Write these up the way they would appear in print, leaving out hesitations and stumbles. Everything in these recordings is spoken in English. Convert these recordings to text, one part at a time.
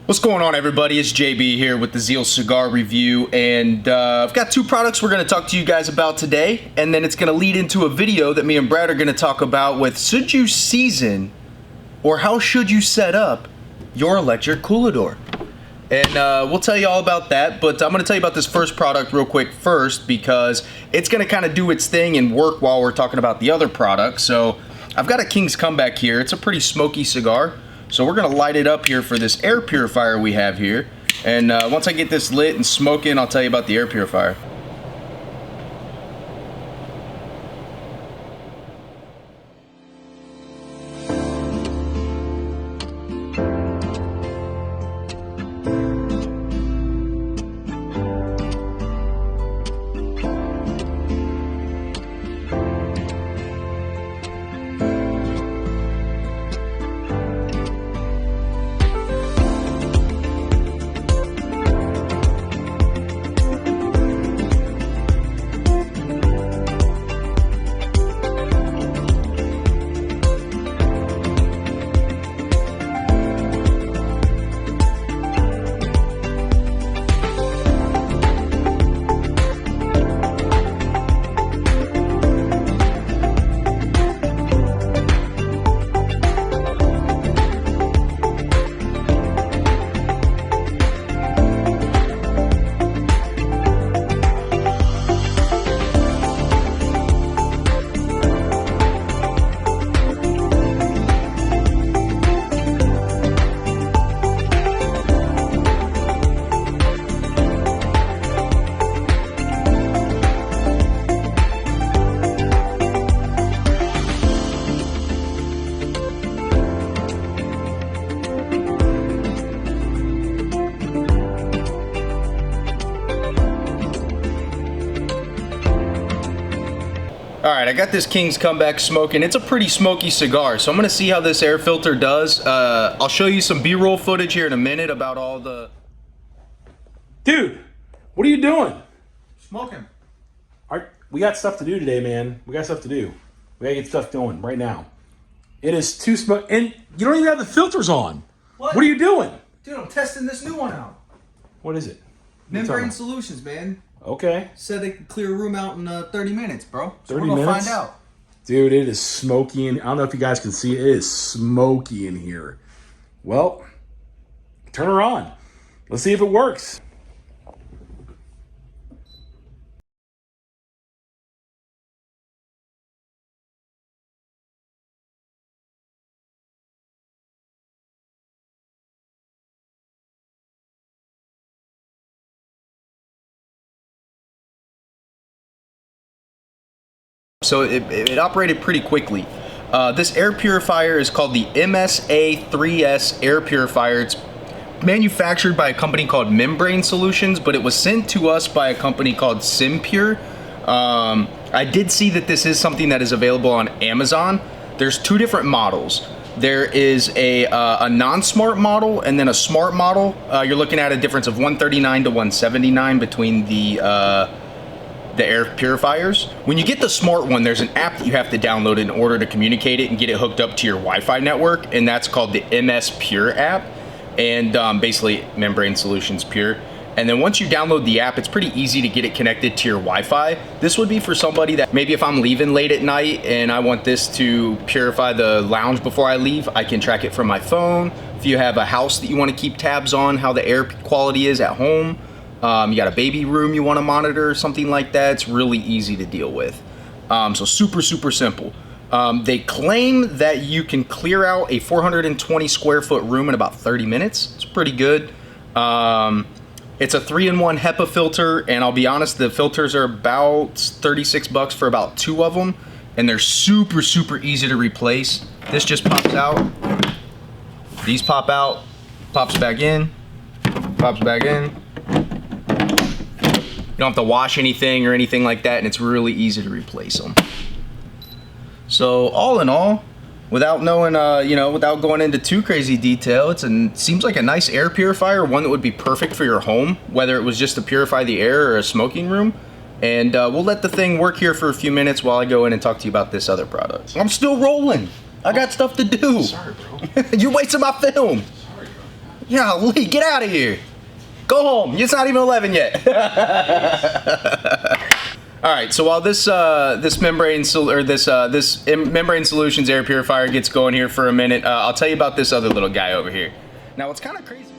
What's going on, everybody? It's JB here with the Zeal cigar review, and I've got two products we're going to talk to you guys about today, and then it's going to lead into a video that me and Brad are going to talk about with should you season or how should you set up your electric humidor. And we'll tell you all about that, but I'm going to tell you about this first product real quick first because it's going to kind of do its thing and work while we're talking about the other product. So I've got a King's Comeback here. It's a pretty smoky cigar. So we're gonna light it up here for this air purifier we have here. And once I get this lit and smoking, I'll tell you about the air purifier. Alright, I got this King's Comeback smoking. It's a pretty smoky cigar, so I'm going to see how this air filter does. I'll show you some B-roll footage here in a minute about all the... Dude, what are you doing? Smoking. We got stuff to do today, man. We got stuff to do. We gotta get stuff going right now. It is too smoky, and you don't even have the filters on. What are you doing? Dude, I'm testing this new one out. What is it? Membrane Solutions, man. Okay. Said they could clear a room out in 30 minutes, bro. So 30 we're gonna minutes? find out. Dude, it is smoky, and I don't know if you guys can see it. It is smoky in here. Well, turn her on. Let's see if it works. So it operated pretty quickly. This air purifier is called the MSA3S air purifier. It's manufactured by a company called Membrane Solutions, but it was sent to us by a company called SimPure. I did see that this is something that is available on Amazon. There's two different models. There is a non-smart model and then a smart model. You're looking at a difference of $139 to $179 between the air purifiers. When you get the smart one, there's an app that you have to download in order to communicate it and get it hooked up to your Wi-Fi network, and that's called the MS Pure app, and basically Membrane Solutions Pure. And then once you download the app, it's pretty easy to get it connected to your Wi-Fi. This would be for somebody that maybe if I'm leaving late at night and I want this to purify the lounge before I leave, I can track it from my phone. If you have a house that you want to keep tabs on how the air quality is at home, you got a baby room you want to monitor or something like that, it's really easy to deal with. So super simple. They claim that you can clear out a 420 square foot room in about 30 minutes. It's pretty good. It's a 3-in-1 HEPA filter, and I'll be honest, the filters are about 36 bucks for about 2 of them, and they're super easy to replace. This just pops out. These pop out, pops back in, pops back in. You don't have to wash anything or anything like that, and it's really easy to replace them. So all in all, without knowing, without going into too crazy detail, it seems like a nice air purifier, one that would be perfect for your home, whether it was just to purify the air or a smoking room. And we'll let the thing work here for a few minutes while I go in and talk to you about this other product. I'm still rolling. I got stuff to do. Sorry, bro. You're wasting my film. Sorry, bro. Yeah, Lee, get out of here. Go home. It's not even 11 yet. All right. So while this membrane solutions air purifier gets going here for a minute, I'll tell you about this other little guy over here. Now, what's kind of crazy.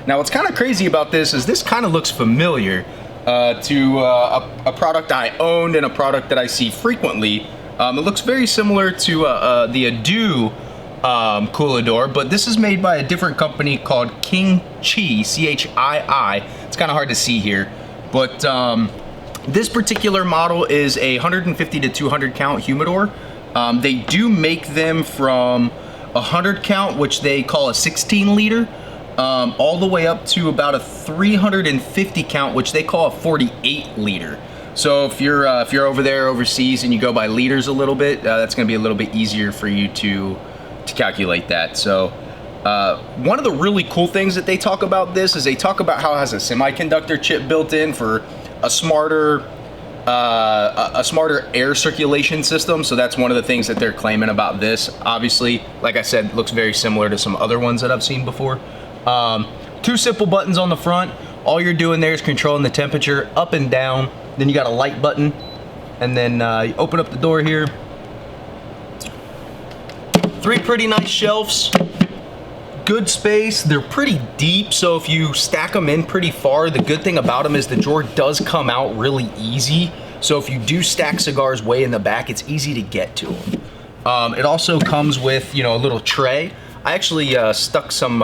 Now, what's kind of crazy about this is this kind of looks familiar to a product I owned and a product that I see frequently. It looks very similar to the Adu coolador, but this is made by a different company called King Chi, C-H-I-I. It's kind of hard to see here, but this particular model is a 150 to 200 count humidor. They do make them from 100 count, which they call a 16 liter. All the way up to about a 350 count, which they call a 48 liter. So if you're over there overseas and you go by liters a little bit, that's going to be a little bit easier for you to calculate that. So one of the really cool things that they talk about this is they talk about how it has a semiconductor chip built in for a smarter air circulation system. So that's one of the things that they're claiming about this. Obviously, like I said, it looks very similar to some other ones that I've seen before. Two simple buttons on the front. All you're doing there is controlling the temperature up and down. Then you got a light button, and then you open up the door here. Three pretty nice shelves. Good space. They're pretty deep, so if you stack them in pretty far, the good thing about them is the drawer does come out really easy. So if you do stack cigars way in the back, it's easy to get to them. It also comes with, you know, a little tray. I actually stuck some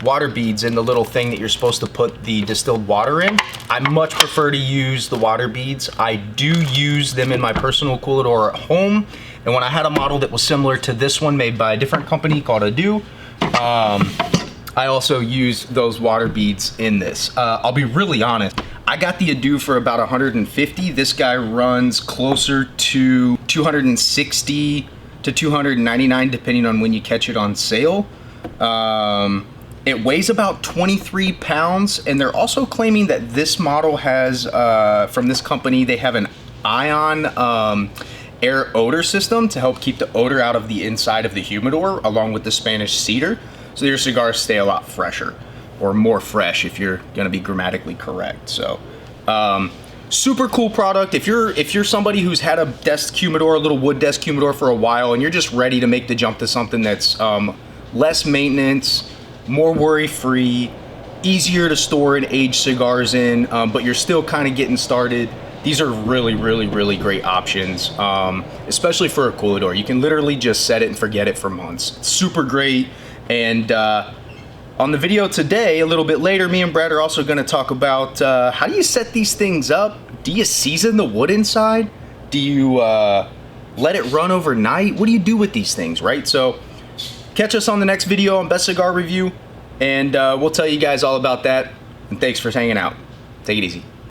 water beads in the little thing that you're supposed to put the distilled water in. I much prefer to use the water beads. I do use them in my personal coolador at home, and when I had a model that was similar to this one made by a different company called Adu, I also used those water beads in this. I'll be really honest, I got the Adu for about 150. This guy runs closer to 260 to 299 depending on when you catch it on sale. It weighs about 23 pounds, and they're also claiming that this model has, from this company, they have an ion air odor system to help keep the odor out of the inside of the humidor, along with the Spanish cedar, so your cigars stay a lot fresher, or more fresh if you're gonna be grammatically correct. So, super cool product. If you're somebody who's had a desk humidor, a little wood desk humidor for a while, and you're just ready to make the jump to something that's less maintenance, more worry-free, easier to store and age cigars in, but you're still kind of getting started, these are really, really, really great options, especially for a coolador. You can literally just set it and forget it for months. It's super great. And on the video today, a little bit later, me and Brad are also going to talk about how do you set these things up? Do you season the wood inside? Do you let it run overnight? What do you do with these things, right? So catch us on the next video on Best Cigar Review, and we'll tell you guys all about that. And thanks for hanging out. Take it easy.